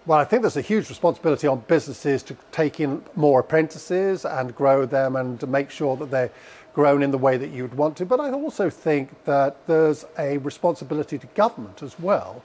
Well, I think there's a huge responsibility on businesses to take in more apprentices and grow them and to make sure that they're grown in the way that you'd want to. But I also think that there's a responsibility to government as well,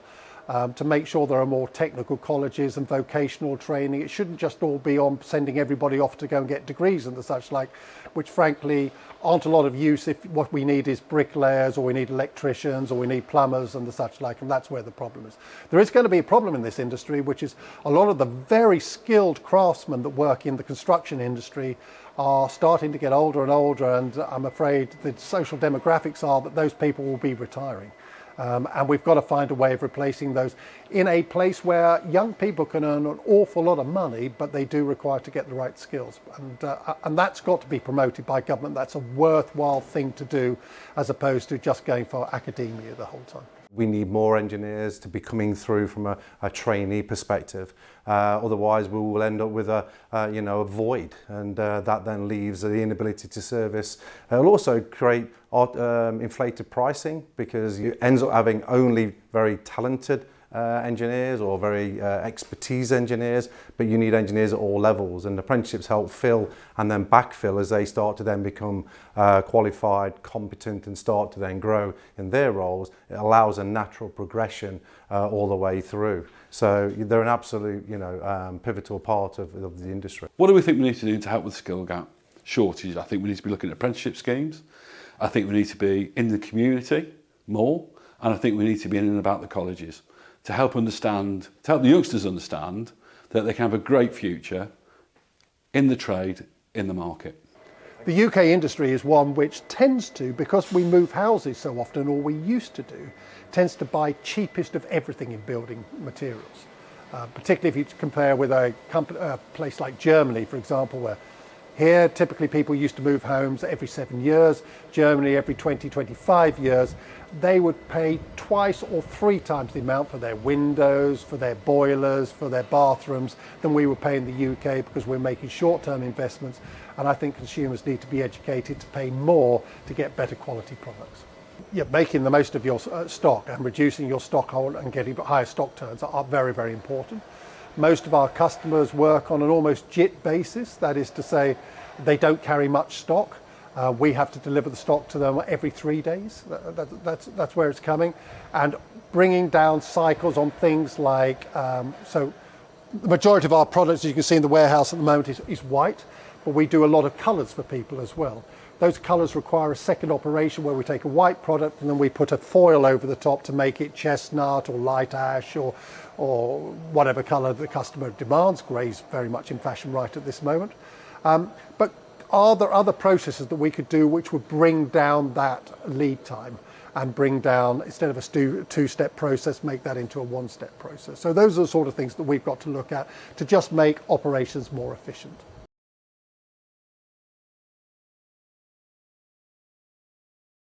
to make sure there are more technical colleges and vocational training. It shouldn't just all be on sending everybody off to go and get degrees and the such like, which frankly aren't a lot of use if what we need is bricklayers, or we need electricians, or we need plumbers and the such like, and that's where the problem is. There is going to be a problem in this industry, which is a lot of the very skilled craftsmen that work in the construction industry are starting to get older and older, and I'm afraid the social demographics are that those people will be retiring. And we've got to find a way of replacing those in a place where young people can earn an awful lot of money, but they do require to get the right skills. And that's got to be promoted by government. That's a worthwhile thing to do, as opposed to just going for academia the whole time. We need more engineers to be coming through from a trainee perspective. Otherwise, we will end up with a void, and that then leaves the inability to service. It'll also create inflated pricing, because you end up having only very talented engineers or very expertise engineers, but you need engineers at all levels, and apprenticeships help fill and then backfill as they start to then become qualified, competent, and start to then grow in their roles. It allows a natural progression all the way through. So they're an absolute, pivotal part of the industry. What do we think we need to do to help with the skill gap shortage? I think we need to be looking at apprenticeship schemes. I think we need to be in the community more, and I think we need to be in and about the colleges to help the youngsters understand that they can have a great future in the trade, in the market. The UK industry is one which tends to, because we move houses so often, or we used to do, tends to buy cheapest of everything in building materials. Particularly if you compare with a place like Germany, for example, where here typically people used to move homes every 7 years, Germany every 20, 25 years. They would pay twice or three times the amount for their windows, for their boilers, for their bathrooms than we would pay in the UK, because we're making short-term investments, and I think consumers need to be educated to pay more to get better quality products. Yeah, making the most of your stock and reducing your stock hold and getting higher stock turns are very, very important. Most of our customers work on an almost JIT basis, that is to say they don't carry much stock. We have to deliver the stock to them every 3 days. That's where it's coming. And bringing down cycles on things like, so the majority of our products, as you can see in the warehouse at the moment, is white, but we do a lot of colours for people as well. Those colours require a second operation where we take a white product and then we put a foil over the top to make it chestnut or light ash or whatever colour the customer demands. Grey's very much in fashion right at this moment. But are there other processes that we could do which would bring down that lead time and bring down, instead of a two-step process, make that into a one-step process? So those are the sort of things that we've got to look at to just make operations more efficient.